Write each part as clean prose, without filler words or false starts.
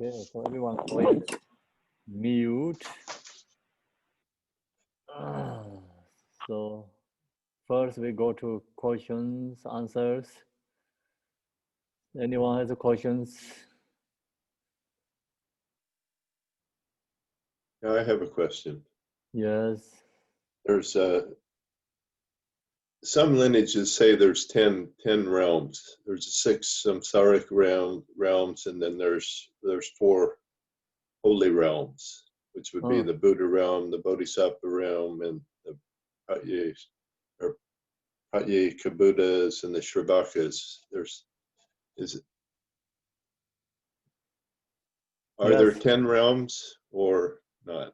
Okay, so everyone please mute. So first we go to questions, answers. Anyone has questions? Yeah, I have a question. Yes. There's some lineages say there's 10 realms. There's 6 samsaric realms, and then there's 4 holy realms, which would be the Buddha realm, the Bodhisattva realm, and the Patyekabuddhas and the Shravakas. Are there 10 realms or not?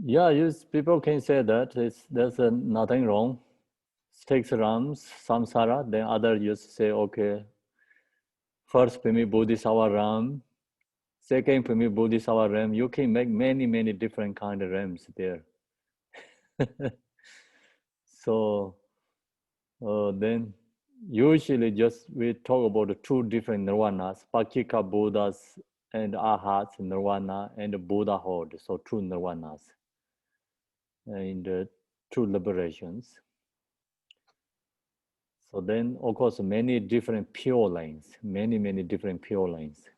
Yeah, people can say that. There's nothing wrong. 6 realms, samsara, then others just say, okay, first for me Bodhisattva realm, second for me Bodhisattva realm. You can make many different kind of realms there. So then usually just we talk about the 2 different nirvanas, Pakika Buddhas and Arhats nirvana and the Buddhahood. So 2 nirvanas and 2 liberations. So then of course many different pure lanes, many different pure lanes.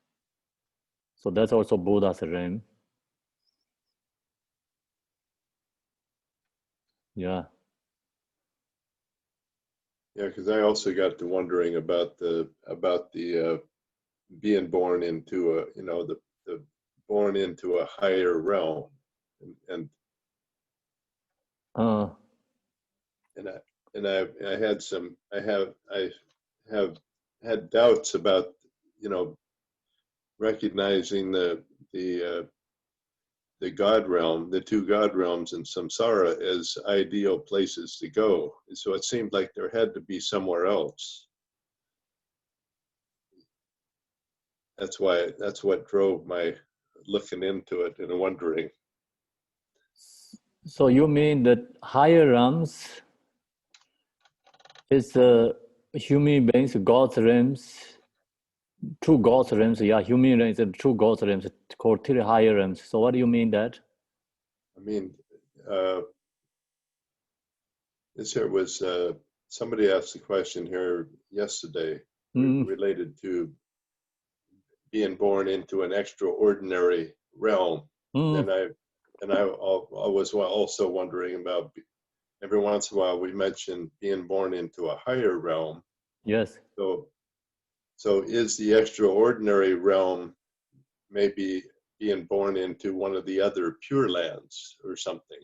So that's also Buddha's realm. Yeah. Yeah, because I also got to wondering about the being born into a the born into a higher realm, and I have had doubts about recognizing the God realm, the 2 God realms in samsara as ideal places to go. So it seemed like there had to be somewhere else. That's what drove my looking into it and wondering. So you mean that higher realms is human beings, God's realms, 2 God's realms, yeah, human realms and 2 God's realms called 3 higher realms. So what do you mean that? I mean, this here was somebody asked a question here yesterday related to being born into an extraordinary realm, and I was also wondering about, every once in a while we mention being born into a higher realm. Yes. So is the extraordinary realm maybe being born into one of the other pure lands or something,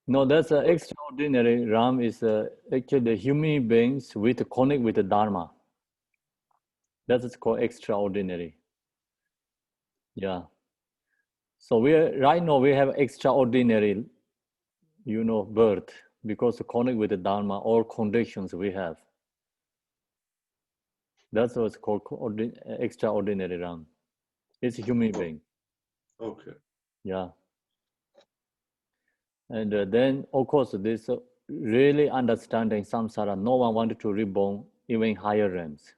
No, that's an extraordinary realm. Is actually the human beings with connect with the Dharma. That is called extraordinary. Yeah. So right now we have extraordinary, birth because to connect with the Dharma, all conditions we have. That's what's called extraordinary realm. It's a human being. Okay. Yeah. And then, of course, this really understanding samsara, no one wanted to reborn even higher realms.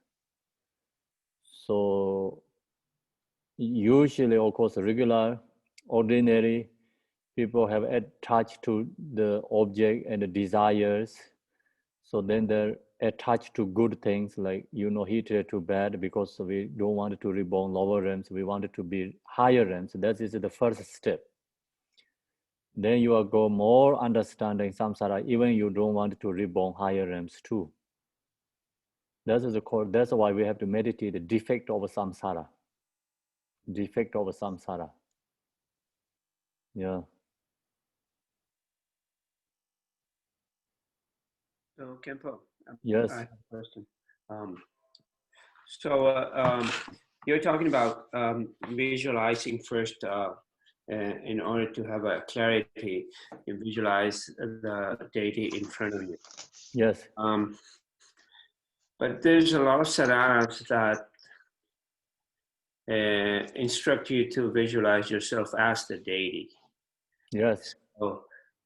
So usually, of course, regular, ordinary people have attached to the object and the desires. So then they're attached to good things like, hatred to bad because we don't want to reborn lower realms. We wanted to be higher realms. That is the first step. Then you will go more understanding samsara, even you don't want to reborn higher realms too. That's why we have to meditate the defect of samsara. Defect of samsara. Yeah. So Khenpo, yes. I have a question. You're talking about visualizing first in order to have a clarity, you visualize the deity in front of you. Yes. But there's a lot of sadhanas that instruct you to visualize yourself as the deity. Yes. So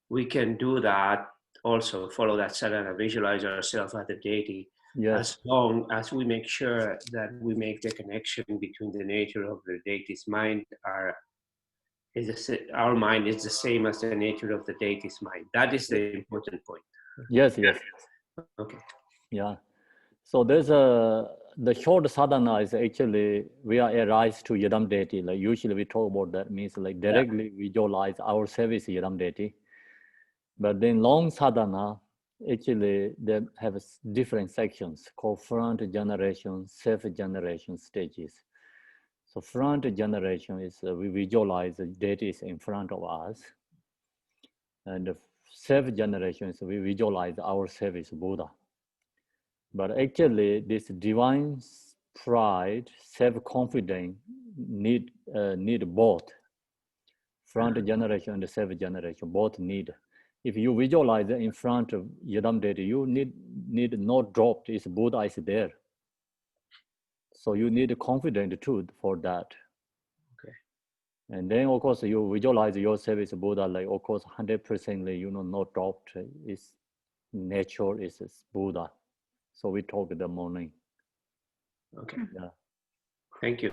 we can do that also, follow that sadhana, visualize ourselves as the deity. Yes. as long as we make sure that we make the connection between the nature of the deity's mind, our mind is the same as the nature of the deity's mind. That is the important point. Yes, yes. Okay. Yeah. So there's the short sadhana is actually we are arise to Yadam deity. Like usually we talk about that means like directly visualize our service Yadam deity. But then long sadhana, actually they have different sections called front generation, self generation stages. So front generation is we visualize the deity is in front of us. And the self generation is we visualize ourselves as Buddha. But actually, this divine pride, self-confidence need both. Front generation and self generation both need. If you visualize in front of Yadam deity, you need not drop. Is Buddha is there. So you need confidence too for that. Okay. And then of course you visualize yourself as Buddha, like of course 100% not dropped. Is nature is Buddha. So we talk in the morning. Okay. Yeah. Thank you.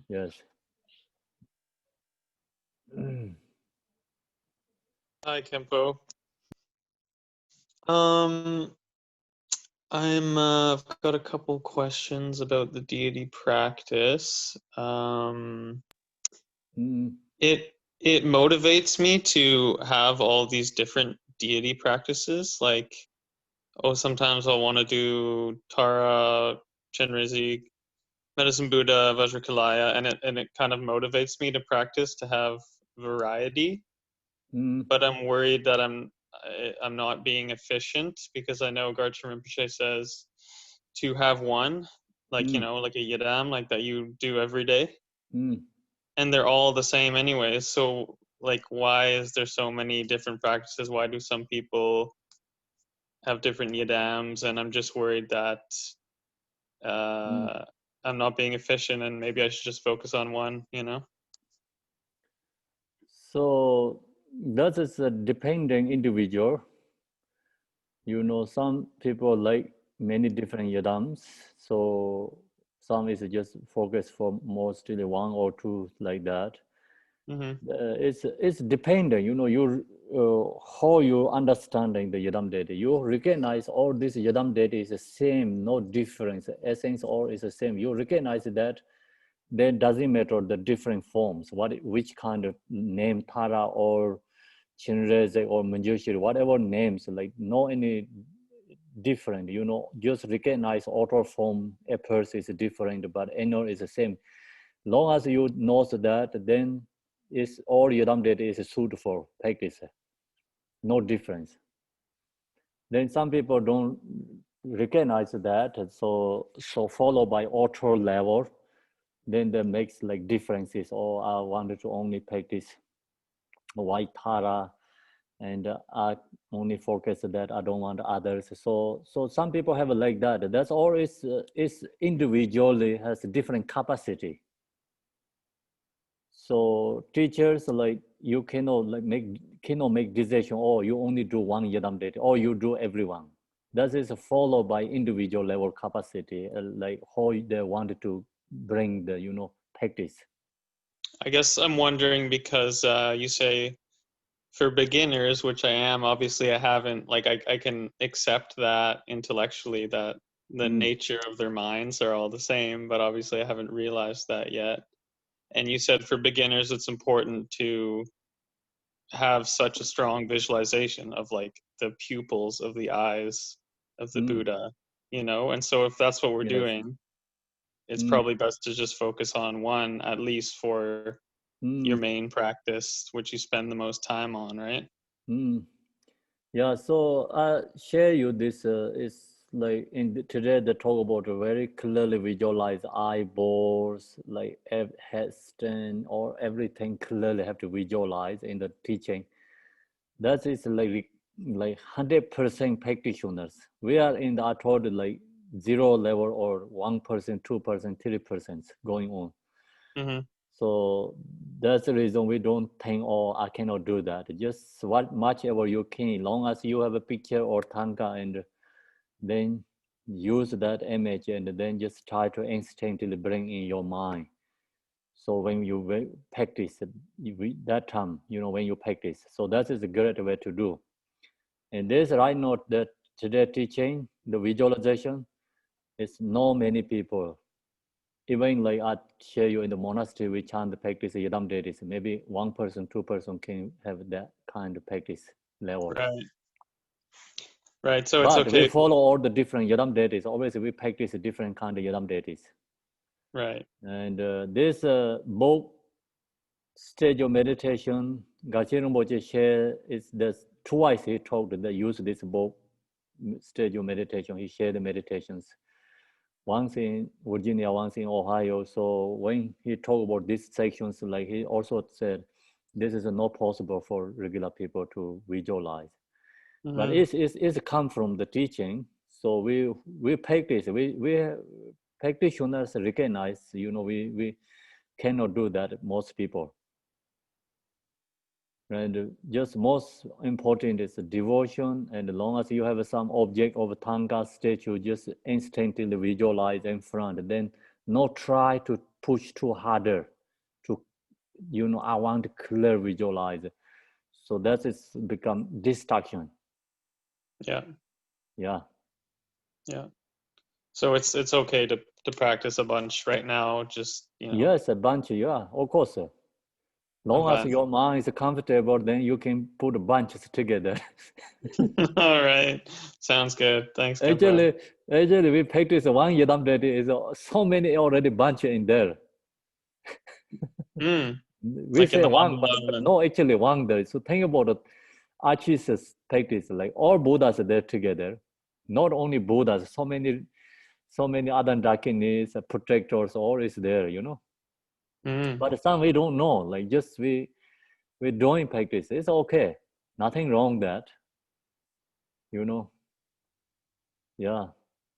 Yes. Hi, Kempo. I've got a couple questions about the deity practice. It motivates me to have all these different deity practices. Like, sometimes I'll want to do Tara, Chenrezig, Medicine Buddha, Vajrakalaya, and it kind of motivates me to practice to have variety. But I'm worried that I'm not being efficient, because I know Garchen Rinpoche says to have one, like, like a yidam, like that you do every day. And they're all the same anyway. So like, why is there so many different practices? Why do some people have different yidams? And I'm just worried that I'm not being efficient, and maybe I should just focus on one, So that is a dependent individual. Some people like many different yadams. So some is just focus for mostly one or two like that. It's dependent, you how you understanding the yadam deity. You recognize all this yadam deity is the same, no difference. Essence all is the same. You recognize that. Then doesn't matter the different forms, which kind of name, Tara or Chenrezig or Manjushri, whatever names, like no any different, just recognize author form, a person is different, but inner is the same. Long as you know that, then it's all Yadam deity is suitable for practice, no difference. Then some people don't recognize that, so followed by author level, then that makes like differences. Or I wanted to only practice white Tara, and I only focus that I don't want others. So some people have like that. That's all is individually has a different capacity. So teachers, like you cannot make decision, or you only do one yadam deity, or you do everyone. That is followed by individual level capacity, like how they wanted to bring the practice. I guess I'm wondering, because you say for beginners, which I am, obviously I haven't, like I can accept that intellectually, that the nature of their minds are all the same, but obviously I haven't realized that yet. And you said for beginners, it's important to have such a strong visualization of like the pupils of the eyes of the Buddha, and so if that's what we're doing, it's probably best to just focus on one, at least for your main practice, which you spend the most time on, right? Yeah, so I share you this is like today they talk about very clearly visualize eyeballs, like head stand, or everything clearly have to visualize in the teaching. That is like 100% practitioners. We are in the I told like 0 level or 1%, 2%, 3% going on. So that's the reason we don't think, oh, I cannot do that. Just much ever you can, long as you have a picture or tanka, and then use that image and then just try to instinctively bring in your mind. So when you practice that time, when you practice, so that is a great way to do. And there's right note that today teaching, the visualization, is not many people. Even like I share you in the monastery, we chant the practice Yidam deities. Maybe 1 person, 2 person can have that kind of practice level. Right. So but it's okay. We follow all the different Yidam deities. Always we practice a different kind of Yidam deities. Right. And this both stage of meditation, Gachen Rinpoche share is the twice he talked that use this both stage of meditation. He shared the meditations. Once in Virginia, once in Ohio. So when he talked about these sections, like he also said, this is not possible for regular people to visualize. But it's come from the teaching. So we practice. We practitioners recognize. We cannot do that. Most people. And just most important is devotion. And as long as you have some object of a Thangka statue, just instinctively visualize in front. Then not try to push too harder to, I want to clear visualize. So that is become distraction. Yeah. Yeah. Yeah. So it's okay to practice a bunch right now. Just Yes, a bunch. Yeah, of course. Long as your mind is comfortable, then you can put bunches together. All right, sounds good. Thanks. Actually, we practice one Yidam deity is so many already bunch in there. We like say one, but no, actually one there. So think about it. Archists practice like all Buddhas are there together. Not only Buddhas, so many other Dakinis, protectors, all is there. But some we don't know. Like just we're doing practice. It's okay. Nothing wrong that. Yeah.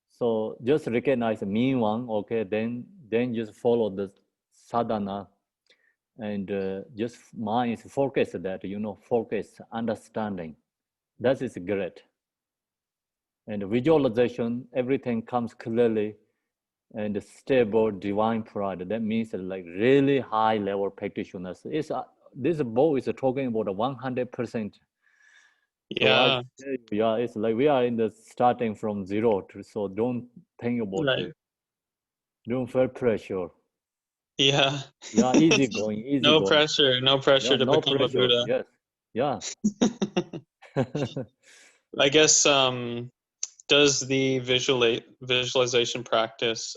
So just recognize the mean one. Okay. Then just follow the sadhana, and just mind is focus that. Focus, understanding. That is great. And visualization, everything comes clearly and stable divine pride. That means like really high level practitioners. This book is talking about 100%. Yeah. So yeah, it's like we are in the starting from zero. So don't think about it. Don't feel pressure. Yeah. Yeah, easy going, easy no going. Pressure, no pressure to no become pressure. a Buddha. Yes. Yeah. I guess does the visualization practice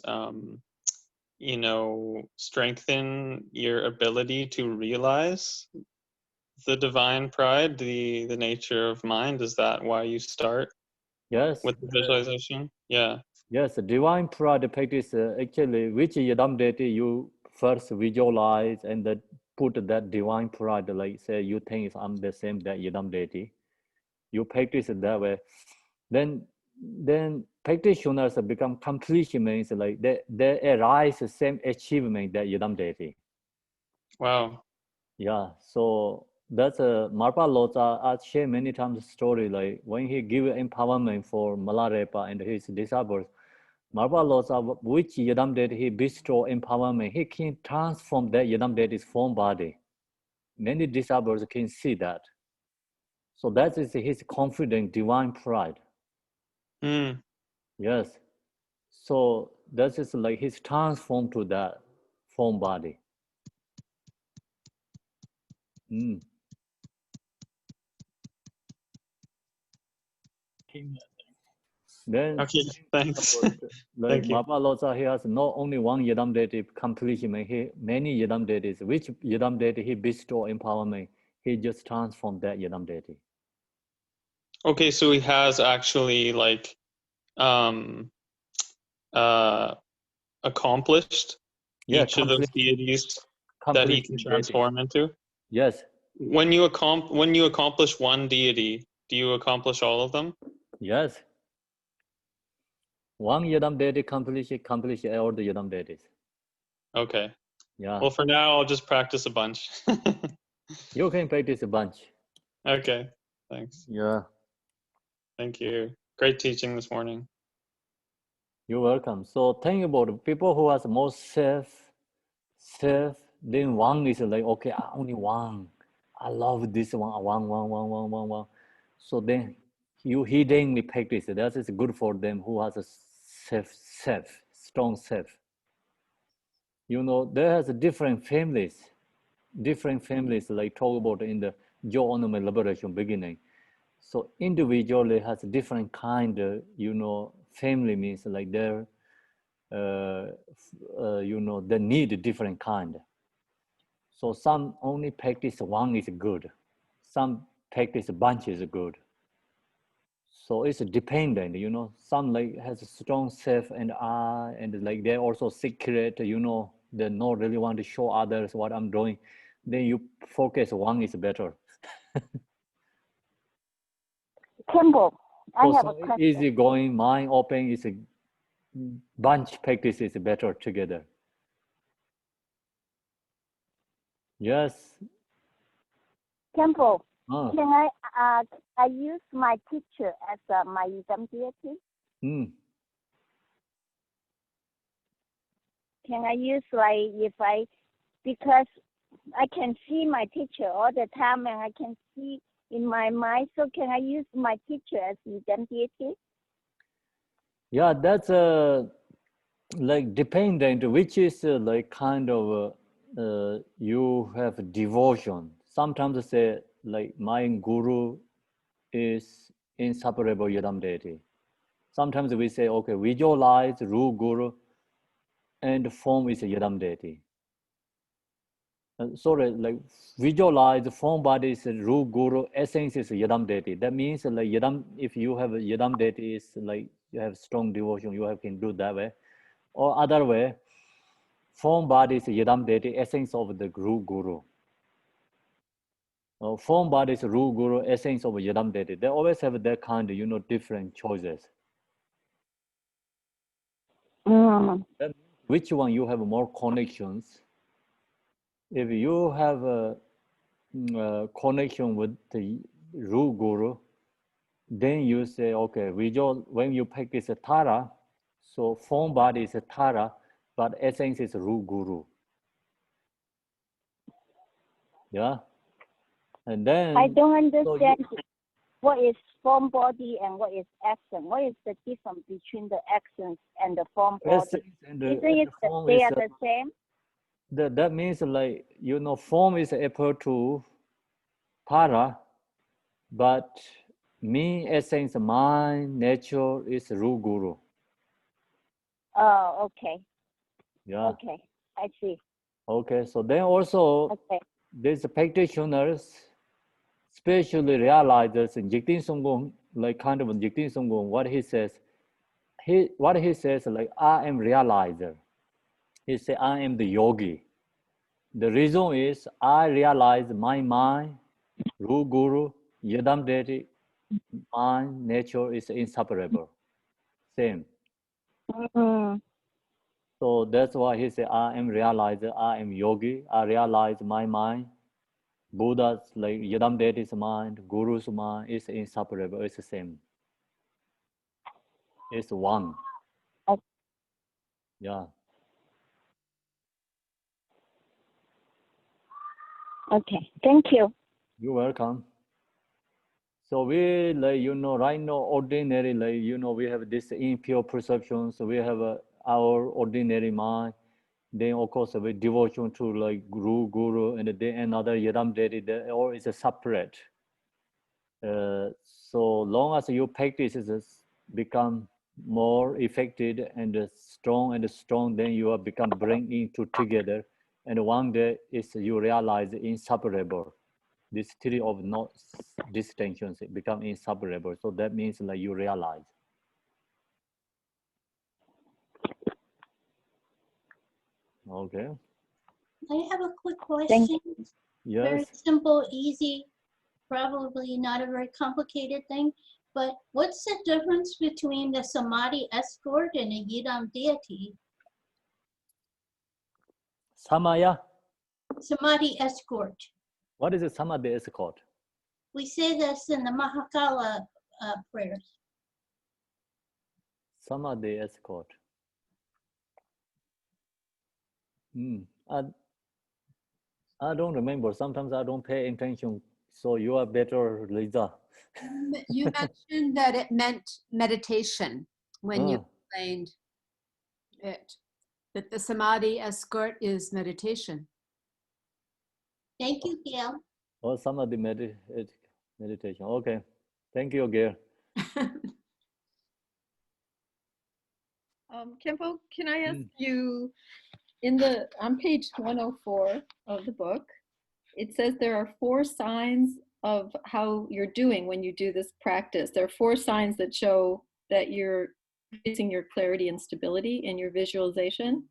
strengthen your ability to realize the divine pride, the nature of mind? Is that why you start with the visualization? Yeah. Yes, divine pride practice actually which Yidam deity you first visualize and then put that divine pride, like say you think I'm the same that Yidam deity. You practice it that way. Then practitioners become completion, means like they arise the same achievement that Yidam deity. Wow. Yeah, so that's a Marpa Lotsa. I share many times the story, like when he give empowerment for Milarepa and his disciples, Marpa Lotsa, which Yidam deity he bestow empowerment, he can transform that Yidam deity's form body. Many disciples can see that. So that is his confident divine pride. Yes. So that is like he's transformed to that form body. Then okay, thanks. Like Marpa Lotsa, he has not only one Yidam deity completion, he many Yidam deities. Which Yidam deity he bestow empowerment, he just transformed that Yidam deity. Okay, so he has actually like accomplished each of those deities that he can transform into? Yes. When you accomplish one deity, do you accomplish all of them? Yes. One Yidam deity accomplish all the Yidam deities. Okay. Yeah. Well, for now, I'll just practice a bunch. You can practice a bunch. Okay. Thanks. Yeah. Thank you. Great teaching this morning. You're welcome. So think about it. People who has more self, then one is like, okay, I only one. I love this one. So then he then practice. That is good for them who has a strong self. You know, there has different families like talk about in the Joe Onome Liberation beginning. So individually has different kind of, you know, family means like their, you know, they need a different kind. So some only practice one is good. Some practice a bunch is good. So it's dependent, you know, some like has a strong self and I, and like they're also secret, you know, they not really want to show others what I'm doing. Then you focus one is better. Kimball, I So have a some question. easy going, mind open is a bunch practice is better together. Yes. Kimball, can I use my teacher as my Yidam deity? Can I use like because I can see my teacher all the time and I can see in my mind, so can I use my teacher as Yidam deity? Yeah, that's like dependent, which is like kind of you have devotion. Sometimes they say like my guru is inseparable Yidam deity. Sometimes we say, okay, visualize Ru Guru and form is a Yidam deity. Sorry, like visualize form body is a Ru Guru, essence is a Yidam deity. That means like Yidam, if you have a Yidam deity is like you have strong devotion, you can do that way. Or other way, form body is Yidam deity, essence of the Ru Guru. Form body is Ru Guru, essence of Yidam deity. They always have that kind of, you know, different choices. Which one you have more connections? If you have a connection with the Ru Guru, then you say, okay, when you practice a Tara, so form body is a Tara, but essence is Ru Guru. Yeah? And then I don't understand what is form body and what is essence. What is the difference between the essence and the form body? And Isn't it that they are the same? That means like, you know, form is equal to Para, but me, essence, mind, nature is Ru Guru. Oh, okay. Yeah. Okay, I see. Okay, so then also these practitioners, especially realizers in Jigten Songgung, like kind of Jigten Songgung, what he says like, I am realizer. He said, I am the yogi. The reason is I realize my mind, Ru Guru, Yidam deity, mind, nature is inseparable. Same. So that's why he said, I am realizer, I am yogi, I realize my mind. Buddha's like Yidam deity's mind, Guru's mind is inseparable, it's the same. It's one. Yeah. Okay, thank you. You're welcome. So we, like, you know, right now, ordinary, like, you know, we have this impure perception. So we have our ordinary mind. Then, of course, with devotion to like Guru, and then another Yidam deity, or is a separate. So long as you practice is become more effective and strong, then you have become bringing into together. And one day is you realize inseparable. This theory of not distinctions become inseparable. So that means like you realize. Okay. I have a quick question. Yes. Very simple, easy, probably not a very complicated thing. But what's the difference between the Samadhi escort and a Yidam deity? Samaya? Samadhi escort. What is a Samadhi escort? We say this in the Mahakala prayers. Samadhi escort. I don't remember. Sometimes I don't pay attention. So you are better, Lisa. You mentioned that it meant meditation when you explained it, that the samadhi escort is meditation. Thank you, Gail. Oh, Samadhi meditation. Okay. Thank you, Gail. Khenpo, can I ask you, on page 104 of the book, it says there are 4 signs of how you're doing when you do this practice. There are 4 signs that show that you're increasing your clarity and stability in your visualization.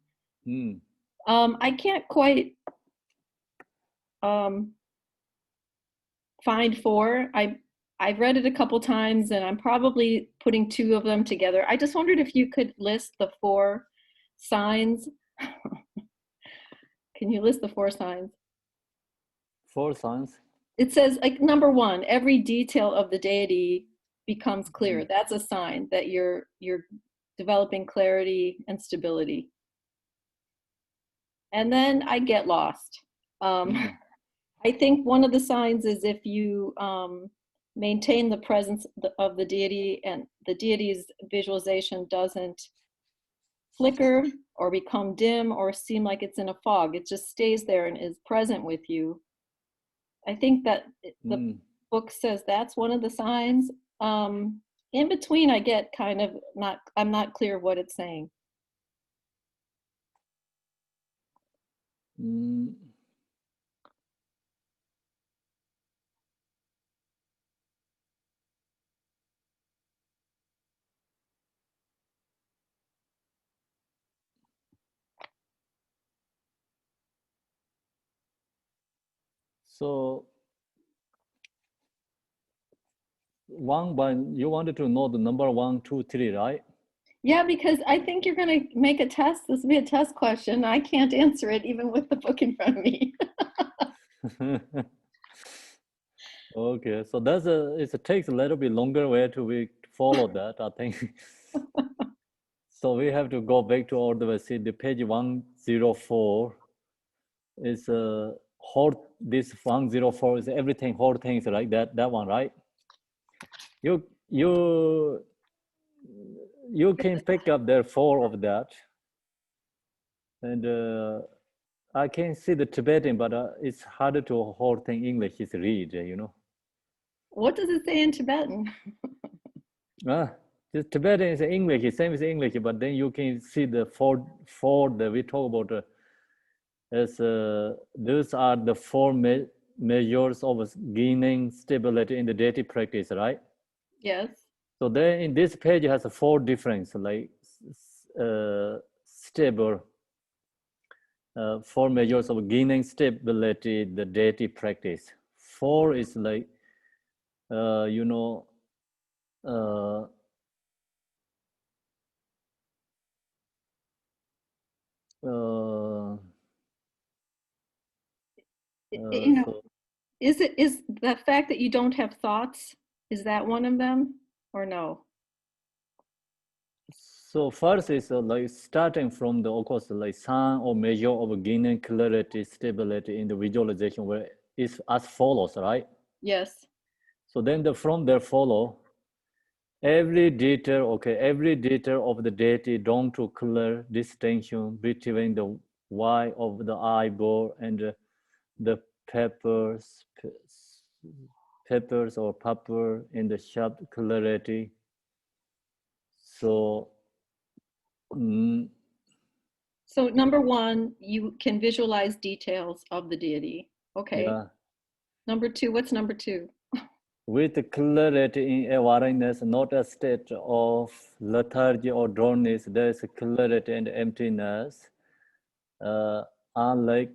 I can't quite find 4. I've read it a couple times and I'm probably putting 2 of them together. I just wondered if you could list the 4 signs. Can you list the 4 signs? 4 signs? It says, like, number 1, every detail of the deity becomes clear. That's a sign that you're developing clarity and stability. And then I get lost. I think one of the signs is if you maintain the presence of the deity and the deity's visualization doesn't flicker or become dim or seem like it's in a fog. It just stays there and is present with you. I think that the book says that's one of the signs. In between, I get kind of I'm not clear what it's saying. So you wanted to know the number 1, 2, 3, right? Yeah, because I think you're going to make a test. This will be a test question. I can't answer it even with the book in front of me. Okay, so it takes a little bit longer way to follow that, I think. So we have to go back to all the way. See, the page 104 is this 104 is everything, whole things like that one, right? You can pick up there 4 of that, and I can see the Tibetan, but it's harder to whole thing English is read, you know. What does it say in Tibetan? The Tibetan is English, same as English, but then you can see the four that we talk about as those are the 4 measures of gaining stability in the deity practice, right? Yes. So then in this page has 4 different, like stable, 4 measures of gaining stability, the deity practice. 4 is like, you know, You know, is the fact that you don't have thoughts, is that one of them or no? So first is like starting from the, of course, like sign or measure of gaining clarity, stability in the visualization, where it's as follows, right? Yes. So then from there follow every detail, every detail of the deity down to clear distinction between the white of the eyeball and the peppers or purple in the sharp clarity. So so number 1, you can visualize details of the deity. Okay. Yeah. Number 2, what's number 2? With clarity in awareness, not a state of lethargy or drowsiness, there is clarity and emptiness. Unlike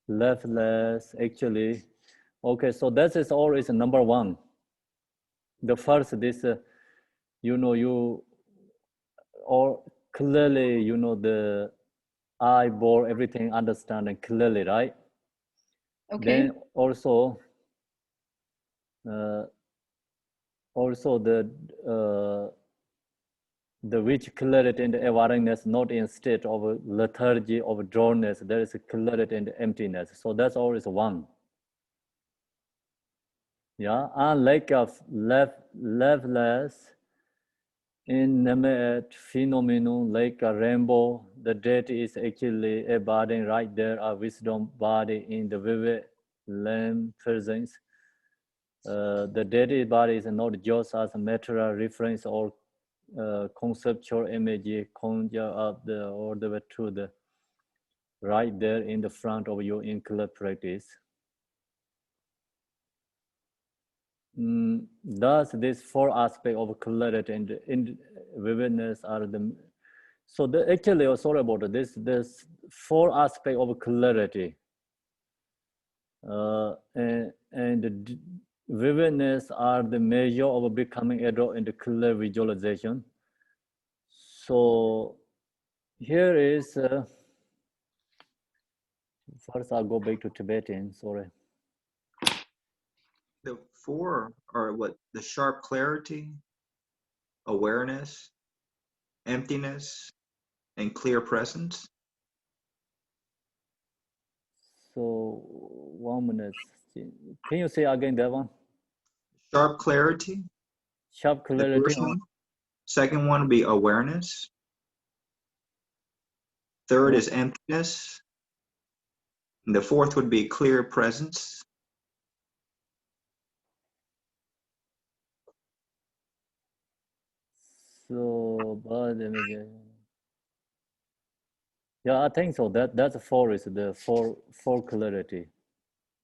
leftness, actually. Okay, so that is always number 1. The first, this, you or clearly, the eyeball, everything understanding clearly, right? Okay. Then also, also the which clarity and awareness not in state of lethargy of drawness, there is a clarity and emptiness. So that's always one. Yeah, and like a leftness inanimate phenomenon like a rainbow, the deity is actually a body right there, a wisdom body in the vivid lamp presence. The deity body is not just as a material reference or conceptual image conjure up all the way to the right there in the front of you in clear practice. Thus, these four aspects of clarity and vividness are the. So actually, oh, sorry about this. This four aspects of clarity and vividness are the measure of becoming adult in the clear visualization. So here is first I'll go back to Tibetan. Sorry. The four are what? The sharp clarity, awareness, emptiness, and clear presence. So 1 minute. Can you say again that one? Sharp clarity. Sharp clarity. The first one. Second one would be awareness. Third is emptiness. And the fourth would be clear presence. So, yeah, I think so. That's four is the four clarity.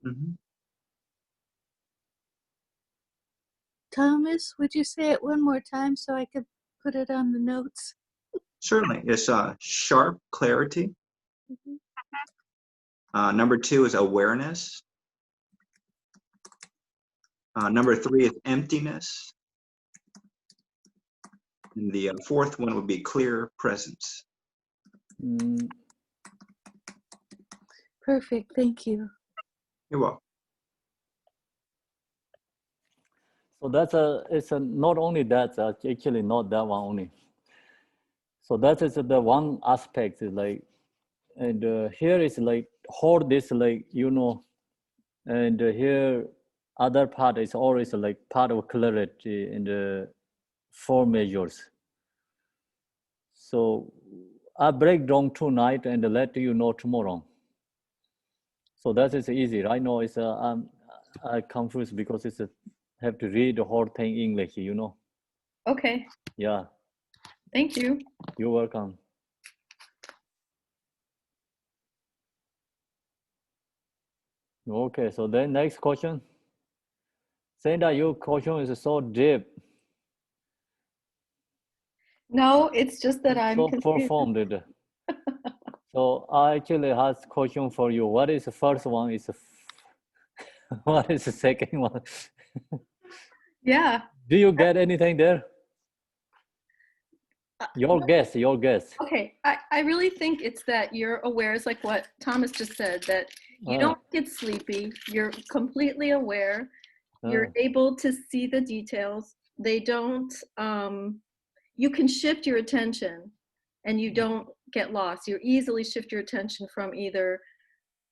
Mm-hmm. Thomas, would you say it one more time so I could put it on the notes? Certainly. It's sharp clarity. Number two is awareness. Number three is emptiness. And the fourth one would be clear presence. Perfect. Thank you. You're welcome. So it's not only that, actually not that one only. So that is the one aspect is like, and here is like hold this like, you know, and here other part is always like part of clarity in the four measures. So I break down tonight and let you know tomorrow. So that is easy. Right now it's I'm confused because it's have to read the whole thing English, you know. Okay. Yeah. Thank you. You're welcome. Okay, so then next question. Sandra, your question is so deep. No, it's just that I'm so confused. performed. So I actually has question for you. What is the first one? Is what is the second one? Yeah. Do you get anything there? Your guess. Okay, I really think it's that you're aware, it's like what Thomas just said, that you don't get sleepy, you're completely aware, you're able to see the details, they don't, you can shift your attention and you don't get lost. You easily shift your attention from either,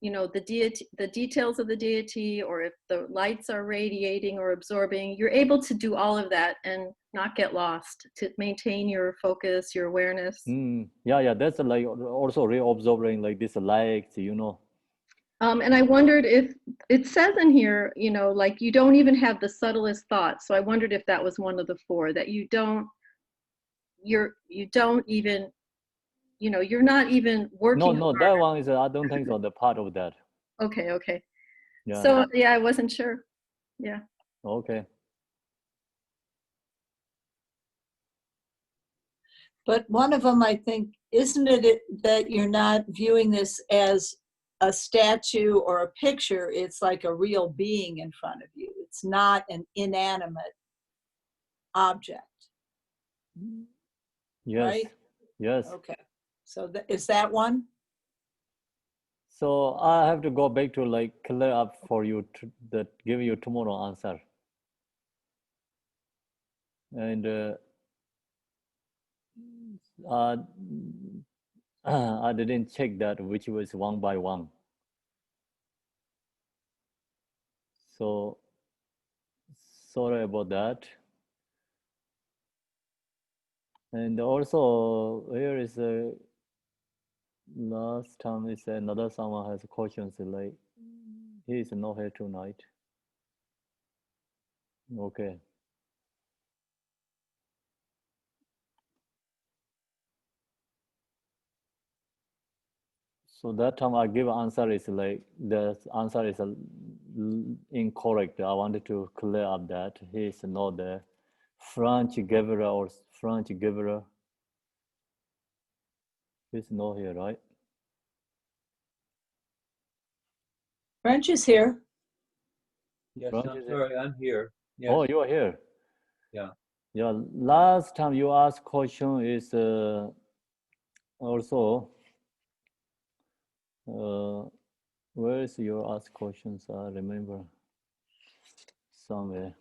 you know, the deity, the details of the deity, or if the lights are radiating or absorbing, you're able to do all of that and not get lost, to maintain your focus, your awareness. Yeah, that's like also re-observing like this lights, you know. And I wondered if it says in here, you know, like you don't even have the subtlest thoughts. So I wondered if that was one of the four, that you don't even, you know, you're not even working. No, that one is, I don't think so, the part of that. Okay. Yeah. So yeah, I wasn't sure. Yeah. Okay. But one of them, I think, isn't it that you're not viewing this as a statue or a picture? It's like a real being in front of you. It's not an inanimate object. Yes. Right? Yes. Okay. So is that one? So I have to go back to like clear up for you that give you tomorrow answer. And I didn't check that which was one by one. So sorry about that. And also here is a last time is another someone has questions like he is not here tonight. Okay. So that time I give answer is like the answer is incorrect. I wanted to clear up that he is not the French Guevara or French Guevara. He's not here, right? French is here. Yes, French I'm is sorry, I'm here. Yes. Oh, you are here. Yeah. Yeah. Last time you asked question is also where is your ask questions? I remember somewhere.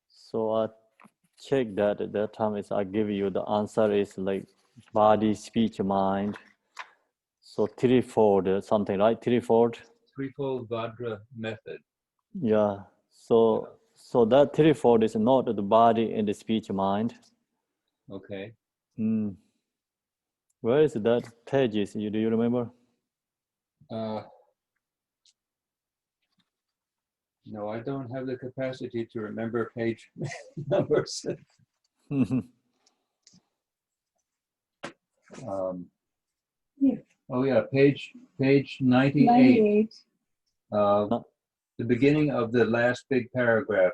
So I check that at that time is I give you the answer is like body, speech, mind. So threefold something, right? Threefold. Threefold Vajra method. Yeah. So so that threefold is not the body and the speech, mind. Okay. Where is that pages? Do you remember? No, I don't have the capacity to remember page numbers. Oh yeah, page 98. The beginning of the last big paragraph.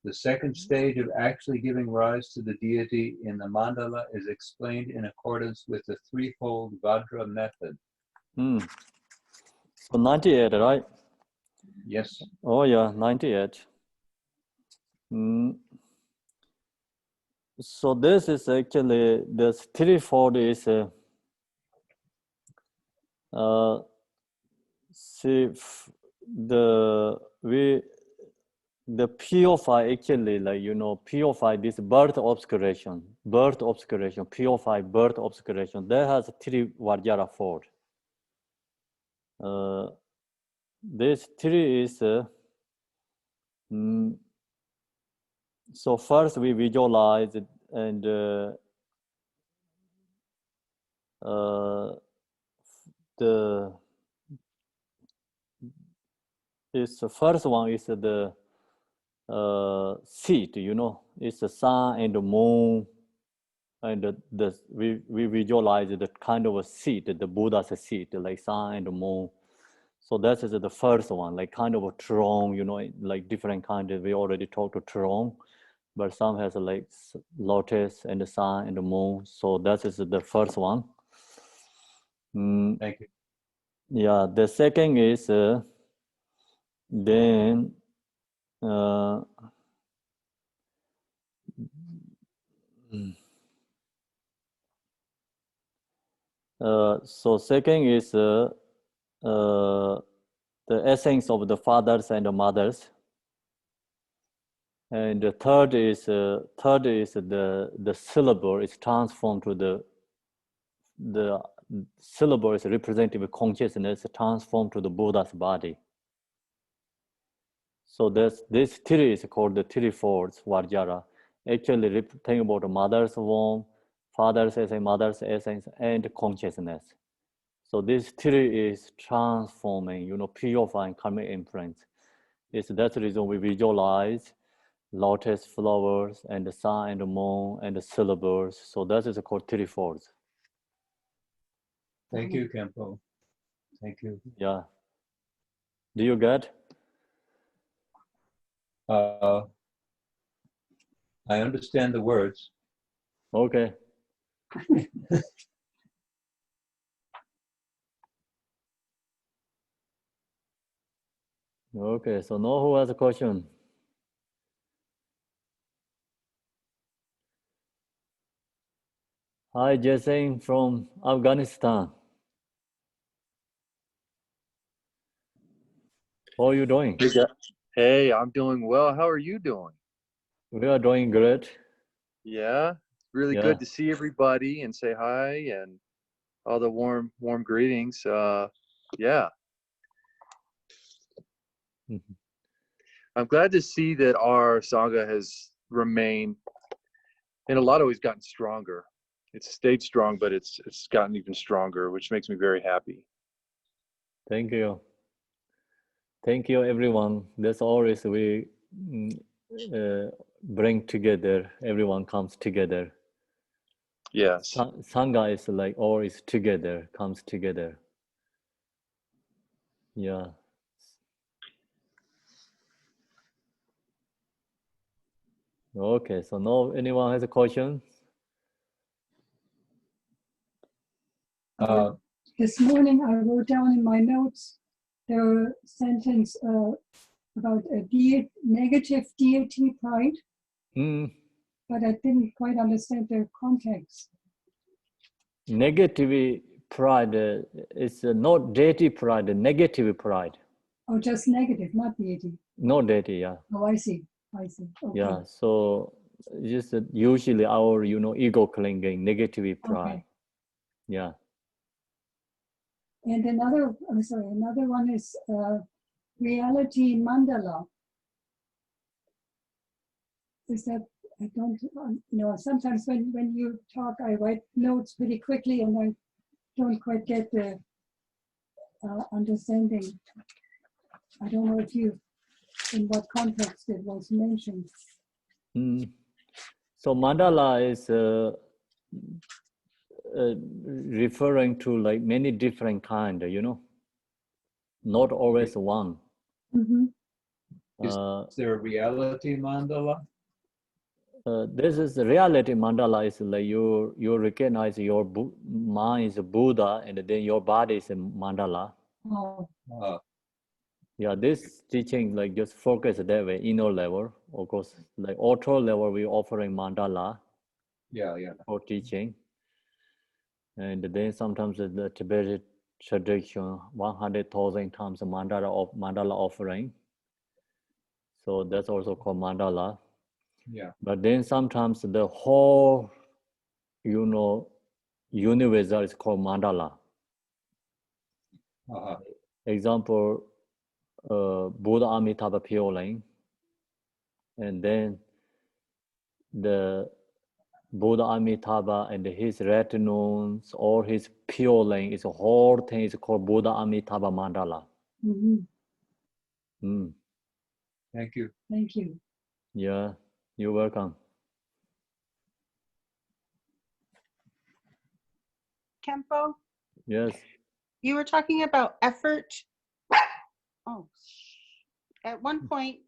The second stage of actually giving rise to the deity in the mandala is explained in accordance with the threefold Vajra method. So 98, right? Yes. Oh yeah, 98. So this is actually this threefold is see the purify actually, like purify this birth obscuration, purify birth obscuration. That has three Vajra fold. This three is so first we visualize it and the first one is the seat, it's the sun and the moon, and we visualize the kind of a seat, the Buddha's seat, like sun and the moon. So that is the first one, like kind of a throne, like different kind of, we already talked to throne, but some has like lotus and the sun and the moon. So that is the first one. Thank you. Yeah, the second is then so second is the essence of the fathers and the mothers, and the third is the syllable is transformed to the syllable is representative consciousness transformed to the Buddha's body. So this theory is called the threefold Vajra. Actually, think about the mother's womb, father's essence, mother's essence, and consciousness. So this theory is transforming, purifying karmic imprints. That's the reason we visualize lotus flowers and the sun and the moon and the syllables. So that is called threefold. Thank you, Khenpo. Thank you. Yeah. Do you get? I understand the words. Okay. Okay, so now who has a question? Hi, Jason from Afghanistan. How are you doing? Hey, I'm doing well. How are you doing? We are doing great. Yeah, really Yeah. good to see everybody and say hi and all the warm greetings. Yeah. Mhm. I'm glad to see that our Sangha has remained, in a lot of ways, gotten stronger. It's stayed strong, but it's gotten even stronger, which makes me very happy. Thank you. Thank you, everyone. That's always we bring together. Everyone comes together. Yes. Sangha is like always together, comes together. Yeah. Okay, so now anyone has a question? This morning I wrote down in my notes the sentence about a negative deity pride, but I didn't quite understand the context. Negative pride is not deity pride, negative pride. Oh, just negative, not deity. No deity, yeah. Oh, I see. I see. Okay. Yeah, so just usually our, ego clinging, negative pride. Okay. Yeah. And another one is reality mandala. Is that, I don't, sometimes when you talk, I write notes pretty quickly and I don't quite get the understanding. I don't know in what context it was mentioned. So mandala is referring to like many different kind, not always one. Mm-hmm. Is there a reality mandala? This is the reality mandala is like you recognize your mind is a Buddha and then your body is a mandala. Oh. Yeah, this teaching like just focus that way, inner level. Of course, like outer level, we offering mandala. Yeah. For teaching. And then sometimes the Tibetan tradition, 100,000 times a mandala offering. So that's also called mandala. Yeah. But then sometimes the whole, universe is called mandala. Example, Buddha Amitabha Pure, and then the Buddha Amitabha and his retinues or his Pure Lane is a whole thing is called Buddha Amitabha Mandala. Mm-hmm. Thank you. Thank you. Yeah, you're welcome. Kempo? Yes. You were talking about effort. Oh, at one point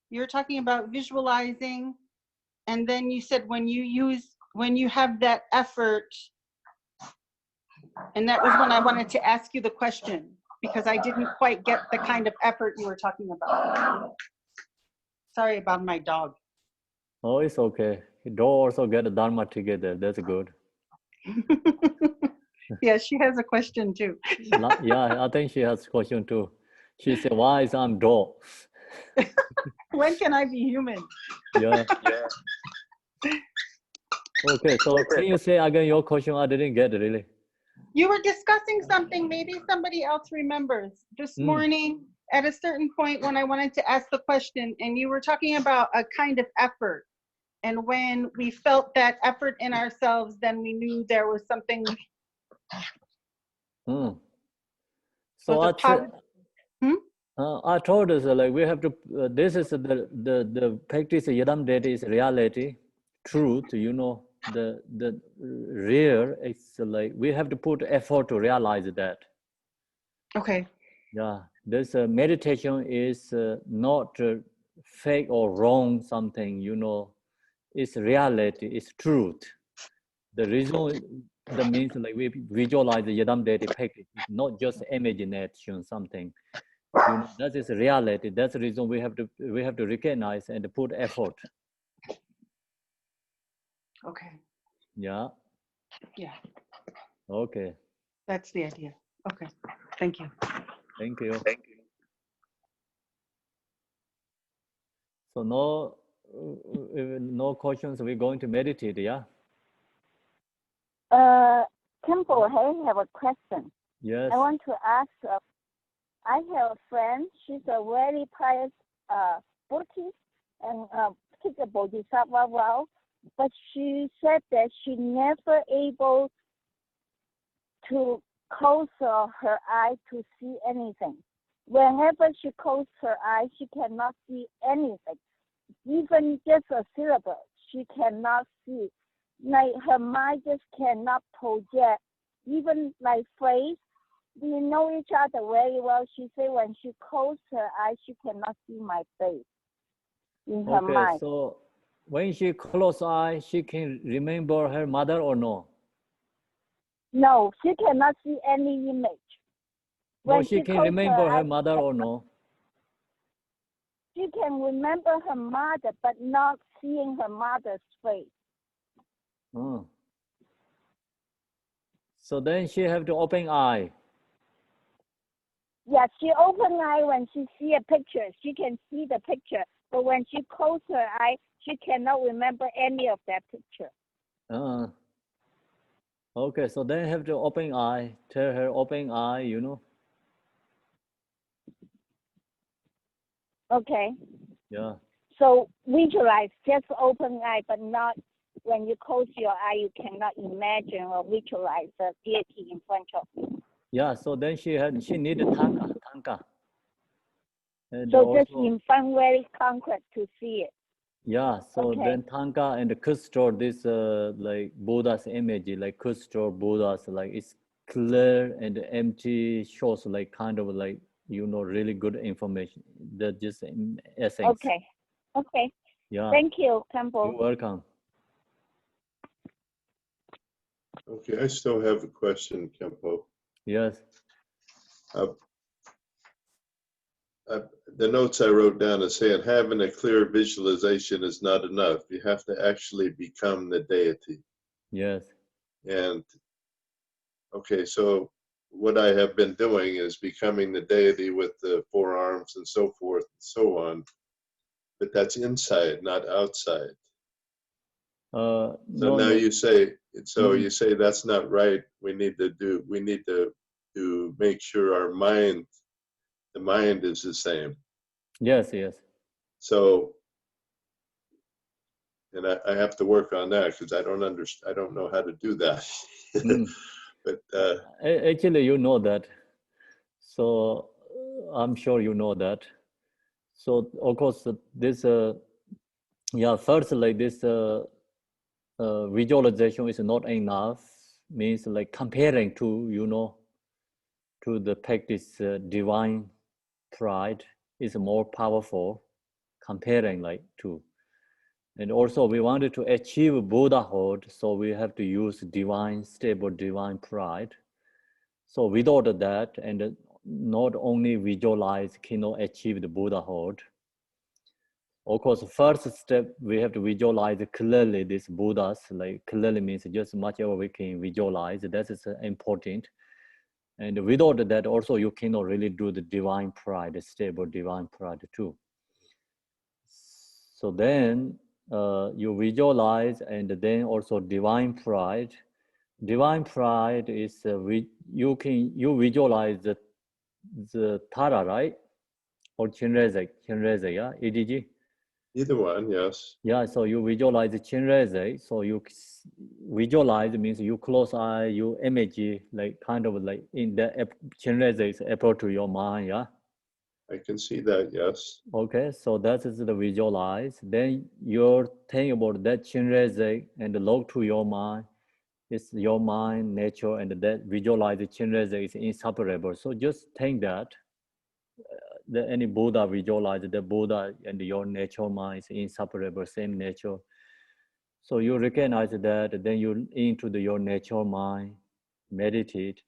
you were talking about visualizing, and then you said when you have that effort, and that was when I wanted to ask you the question because I didn't quite get the kind of effort you were talking about. Sorry about my dog. Oh, it's okay. Don't also get the Dharma together. That's good. Yeah, she has a question too. Yeah, I think she has a question too. She said, why is I'm dog? When can I be human? Yeah. Okay, so can you say again your question? I didn't get it really. You were discussing something, maybe somebody else remembers. This morning, at a certain point when I wanted to ask the question, and you were talking about a kind of effort. And when we felt that effort in ourselves, then we knew there was something. So I told us like we have to. This is the practice. Yadam Deti is reality, truth. The real. It's like we have to put effort to realize that. Okay. Yeah, this meditation is not fake or wrong something. It's reality. It's truth. The reason that means like we visualize the Yadam Deti practice. It's not just imagination something. That is reality. That's the reason we have to recognize and put effort. Okay. Yeah. Yeah. Okay. That's the idea. Okay. Thank you. Thank you. Thank you. So now if no questions, we're going to meditate, yeah? Temple, I have a question. Yes. I want to ask, I have a friend, she's a very pious Buddhist and she's a Bodhisattva well, but she said that she never able to close her eye to see anything. Whenever she closes her eye, she cannot see anything. Even just a syllable, she cannot see. Like her mind just cannot project. Even like phrase, we know each other very well. She say when she closes her eye, she cannot see my face in her Okay, mind. so when she close eye, she can remember her mother or no? No, she cannot see any image. No, When she can close remember her eye, mother or no? she can remember her mother, but not seeing her mother's face. Oh. So then she have to open eye. Yeah, she open eye when she see a picture. She can see the picture, but when she close her eye, she cannot remember any of that picture. Okay, so then have to open eye. Tell her open eye, you know. Okay. Yeah. So visualize, just open eye, but not when you close your eye, you cannot imagine or visualize the deity in front of you. Yeah, so then she needed tanka. And So also, just in front very concrete to see it. yeah, so Okay. then tanka and Kustor, this like Buddha's image, like Kustor Buddha's, like it's clear and empty, shows like kind of like, you know, really good information. That just in essence. Okay. Okay. Yeah. Thank you, Temple. You're welcome. Okay, I still have a question, Kempo. Yes. The notes I wrote down is saying having a clear visualization is not enough. You have to actually become the deity. Yes. And okay, so what I have been doing is becoming the deity with the forearms and so forth and so on. But that's inside, not outside. So no, now no. you say, you say that's not right. We need to make sure our mind, the mind is the same. Yes, yes. So, and I have to work on that because I don't understand. I don't know how to do that. But actually, you know that. So I'm sure you know that. So of course, this yeah, first like this visualization is not enough. Means like comparing to, you know, to the practice divine pride is more powerful. Comparing like to. And also we wanted to achieve Buddhahood, so we have to use divine, stable divine pride. So without that, and not only visualize, cannot achieve the Buddhahood. Of course, first step, we have to visualize clearly this Buddhas, like clearly means just much ever we can visualize, that is important. And without that, also you cannot really do the divine pride, the stable divine pride too. So then you visualize, and then also divine pride. Divine pride is you visualize the Tara, right? Or Chenrezig, yeah, EDG. Either one, yes. Yeah, so you visualize the Chenrezig. So you visualize means you close eye, you image like kind of like in the Chenrezig is approach to your mind, yeah. I can see that, yes. Okay, so that is the visualize. Then you're thinking about that Chenrezig and look to your mind. It's your mind, nature, and that visualize the Chenrezig is inseparable. So just think that any Buddha visualize the Buddha and your nature mind is inseparable, same nature. So you recognize that, then you into your nature mind, meditate.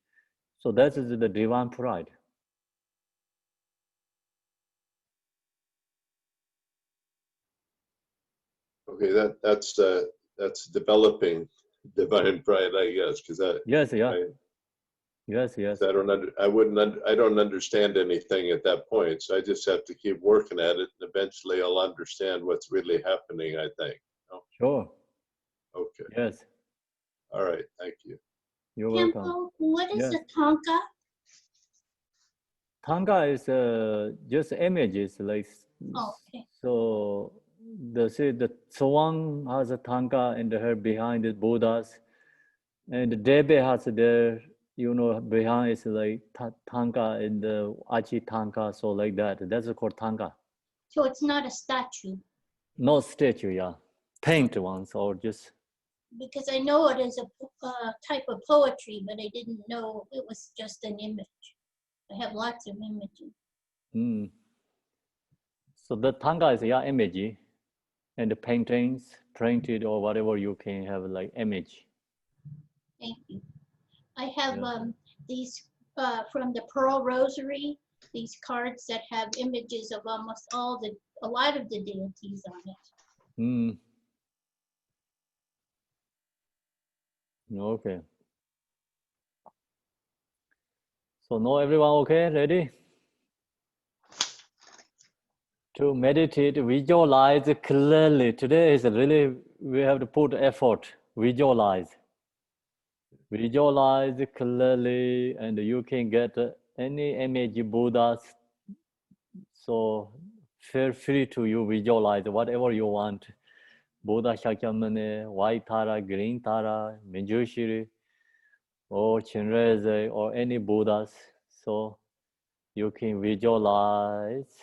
So that is the divine pride. Okay, that's developing divine pride, I guess, because that. Yes, yeah. Yes, yes. I don't understand anything at that point. So I just have to keep working at it, and eventually I'll understand what's really happening, I think. Oh, Sure. okay. Yes. All right. Thank you. You're welcome. Temple, what is Yes. a Tonka? Tanka is just images, like Oh, okay. so. The Swan has a Tanka and her behind is Buddhas, and the Debe has their behind is like Tanka and the Achi Tanka, so like that. That's called Tanka. So it's not a statue. No statue, yeah, paint ones or just. Because I know it is a type of poetry, but I didn't know it was just an image. I have lots of images. Mm. So the Tanka is image, and the paintings, printed or whatever you can have like image. Thank you. I have Yeah. these from the Pearl Rosary, these cards that have images of almost a lot of the deities on it. Mm. Okay. So now everyone okay, ready? To meditate, visualize clearly. Today is really, we have to put effort, visualize. Visualize clearly and you can get any image Buddhas. So feel free to you visualize whatever you want. Buddha Shakyamuni, white Tara, green Tara, Manjushri, or Chenrezig, or any Buddhas. So you can visualize.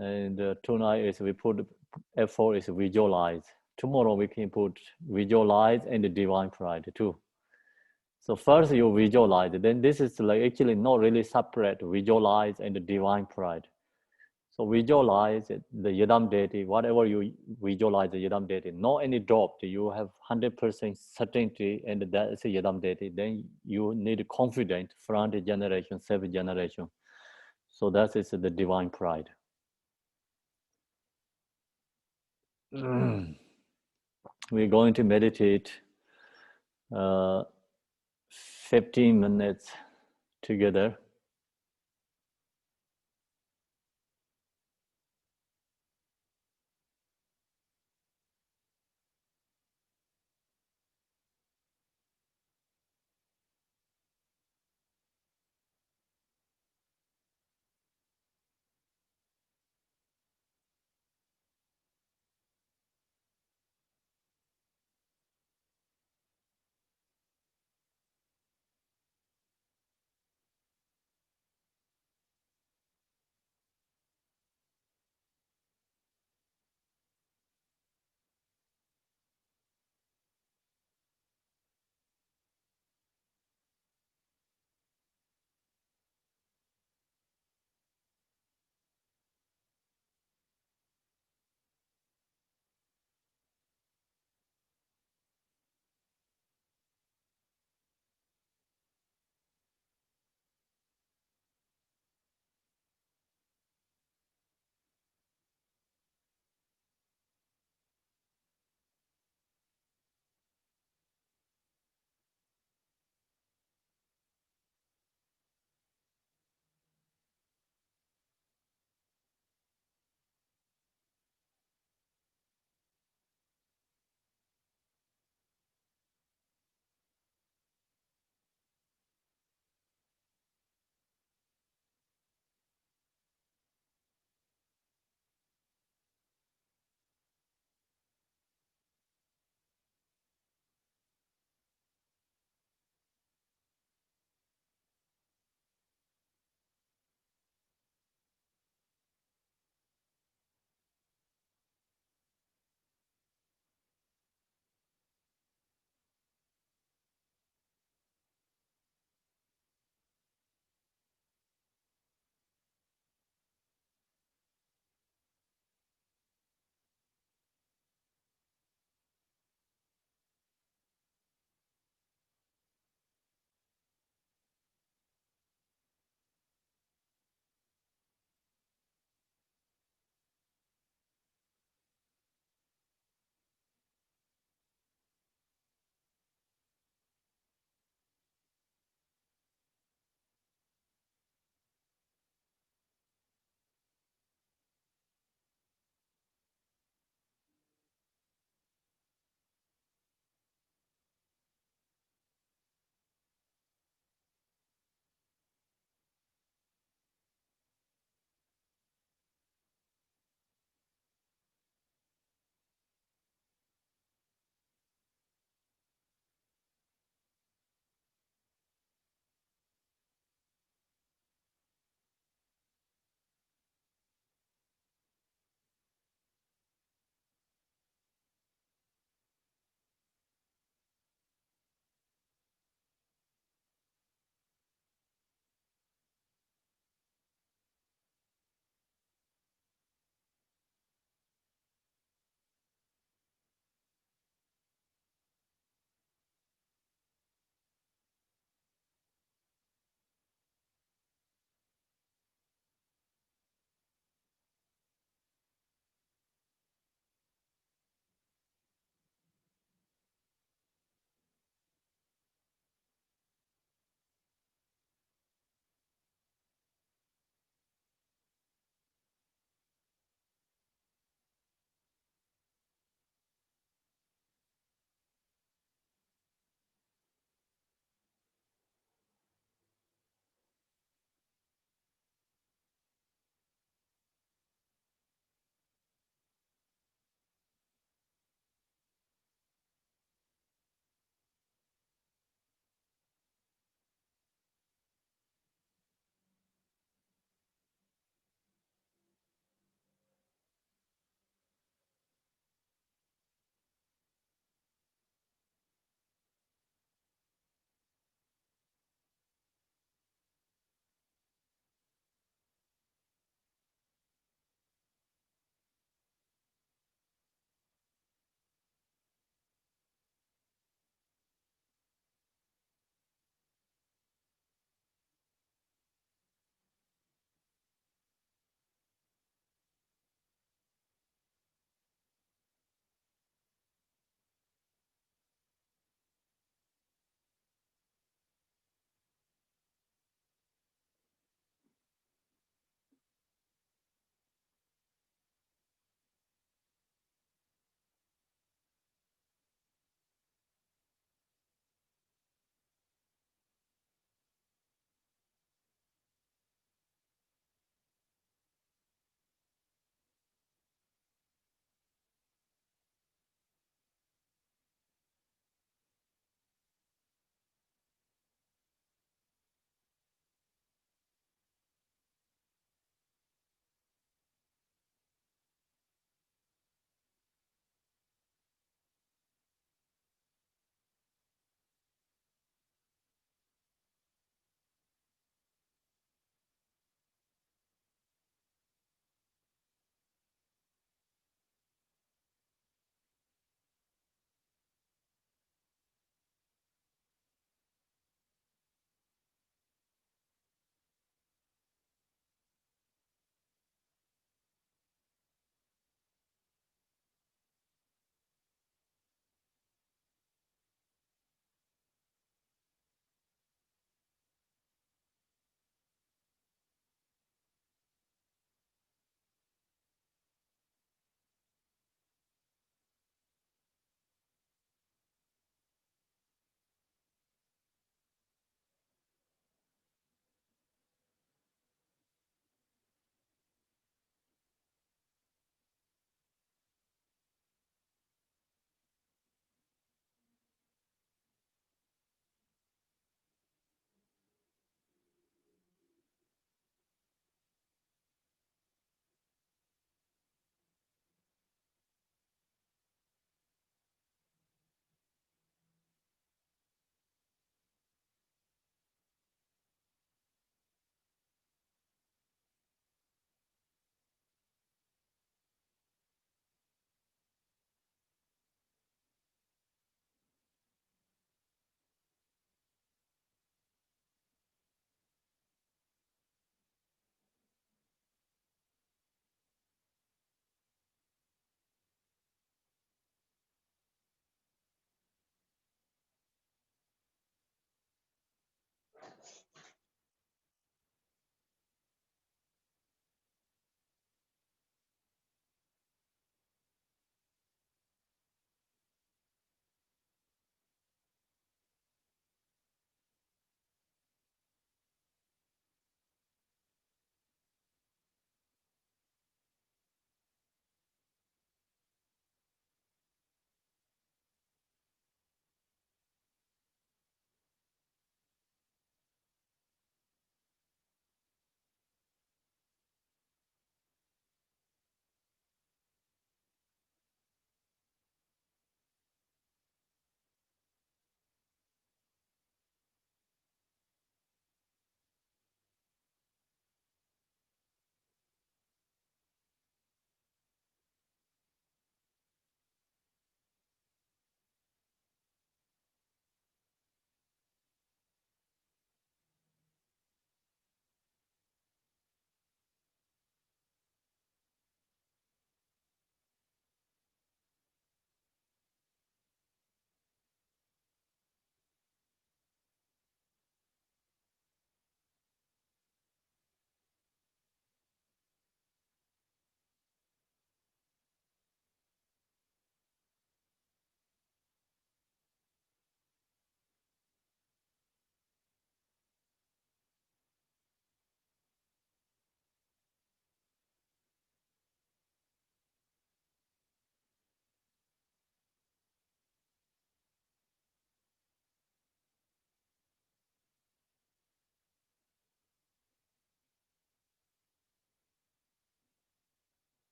And tonight is we put effort is visualize. Tomorrow we can put visualize and the divine pride too. So first you visualize, then this is like actually not really separate, visualize and the divine pride. So visualize the Yidam deity, whatever you visualize the Yidam deity, not any doubt, you have 100% certainty and that is a Yidam deity, then you need confidence from the generation, 7th generation. So that is the divine pride. We're going to meditate 15 minutes together.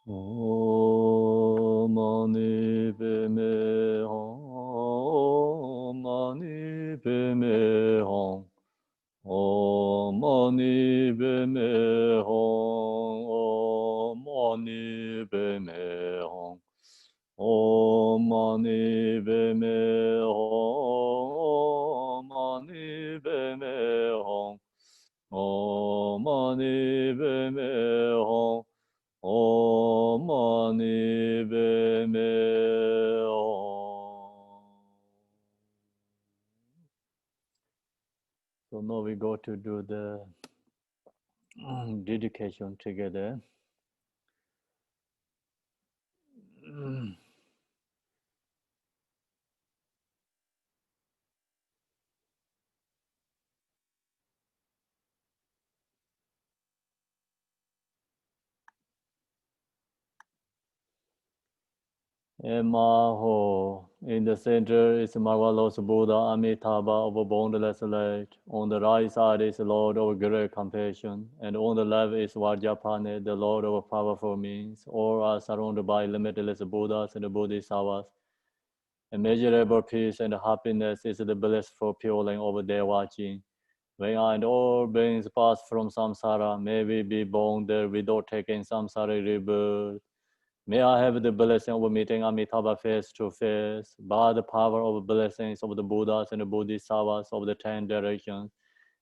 Om Mani Padme Hum. Om Mani Padme Hum. Om Mani Padme Hum. Om Mani Padme Hum. Om Mani Padme Hum. Om Mani Padme Hum. Om Mani Padme Hum. Om Mani Padme Hum. So now we go to do the dedication together. Emaho. In the center is marvelous Buddha Amitabha of boundless light. On the right side is the Lord of great compassion, and on the left is Vajrapane, the Lord of powerful means. All are surrounded by limitless Buddhas and Bodhisattvas. Immeasurable peace and happiness is the blissful feeling of their watching. When I and all beings pass from samsara, may we be born there without taking samsara rebirth. May I have the blessing of meeting Amitabha face to face. By the power of blessings of the Buddhas and the Bodhisattvas of the 10 directions,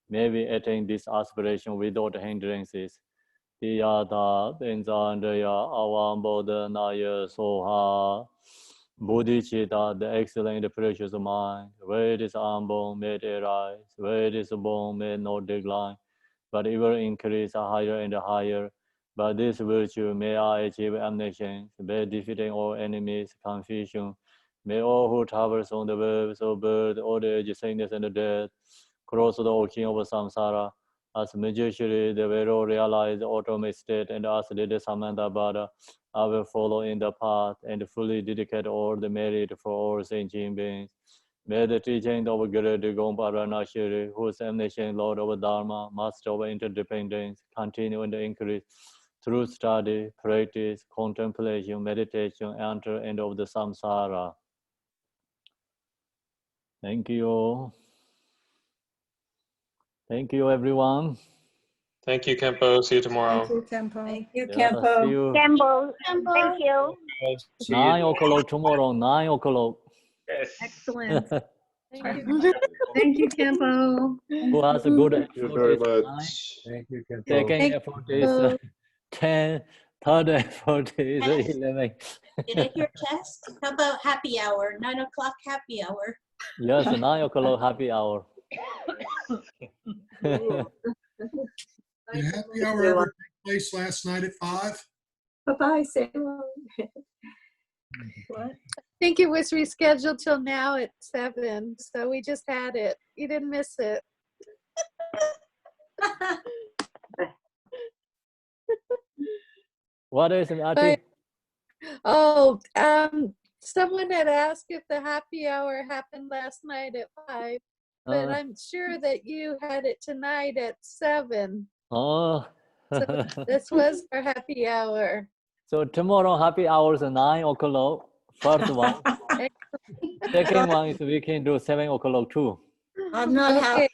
may we attain this aspiration without hindrances. Tiyata Benzandaya Avam Bodhanaya Soha. Bodhicitta, the excellent, the precious mind. Where it is unborn, may it arise. Where it is born, may it not decline, but it will increase higher and higher. By this virtue, may I achieve omniscience, by defeating all enemies, confusion. May all who traverse on the waves of birth, old age, sickness, and death, cross the ocean of samsara. As Majeshwari, the Vero realized the ultimate state, and as did Samantabhadra, I will follow in the path and fully dedicate all the merit for all sentient beings. May the teaching of Guru Digompa Ranashiri, who is omniscient Lord of Dharma, Master of interdependence, continue and increase through study, practice, contemplation, meditation, enter end of the samsara. Thank you. Thank you, everyone. Thank you, Kempo. See you tomorrow. Thank you, Kempo. Thank you, Yeah, Kempo. see you. Kempo, thank you. 9 o'clock tomorrow, 9 o'clock. Yes. Excellent. Thank you. Thank you, Kempo. Who has a good Thank you effort very is 9. much. Thank you, Kempo. Second effort is 10. Third effort is 11. Did I hear test? How about happy hour? 9 o'clock happy hour. Yes, 9 o'clock happy hour. Did happy hour ever take place last night at 5? Bye-bye, Salem. What? I think it was rescheduled till now at 7, so we just had it. You didn't miss it. What is it, Ati? Oh, someone had asked if the happy hour happened last night at 5, but I'm sure that you had it tonight at 7. Oh. So this was our happy hour. So tomorrow happy hours at 9 o'clock. First one. Second one is we can do 7 o'clock too. I'm not happy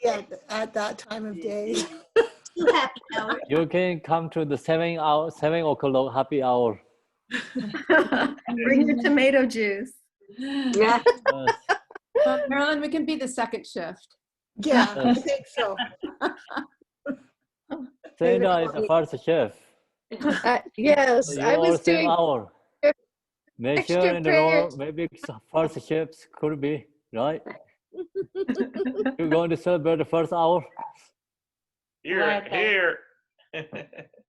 at that time of day. Two happy hours. You can come to the 7 o'clock happy hour. Bring your tomato juice. Yeah. Marilyn, we can be the second shift. Yeah, I think so. Sandra is the first chef. Yes, So I you all was same doing hour. Make sure extra in the row, prayers. maybe first chefs could be, right? You're going to celebrate the first hour? Here, here.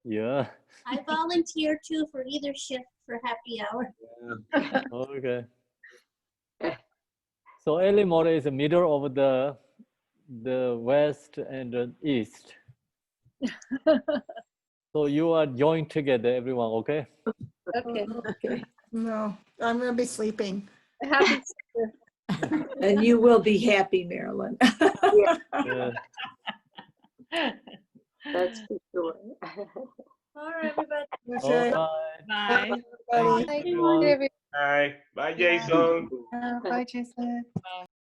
Yeah. I volunteer too for either shift for happy hour. Okay. So early morning is the middle of the west and the east. So you are joined together, everyone, okay? Okay. Okay. No, I'm going to be sleeping. Happy And you will be happy, Marilyn. Yeah. That's for sure. All right, everybody. All right. Bye. Thank you, everyone. Bye. Bye, Jason. Bye, Jason.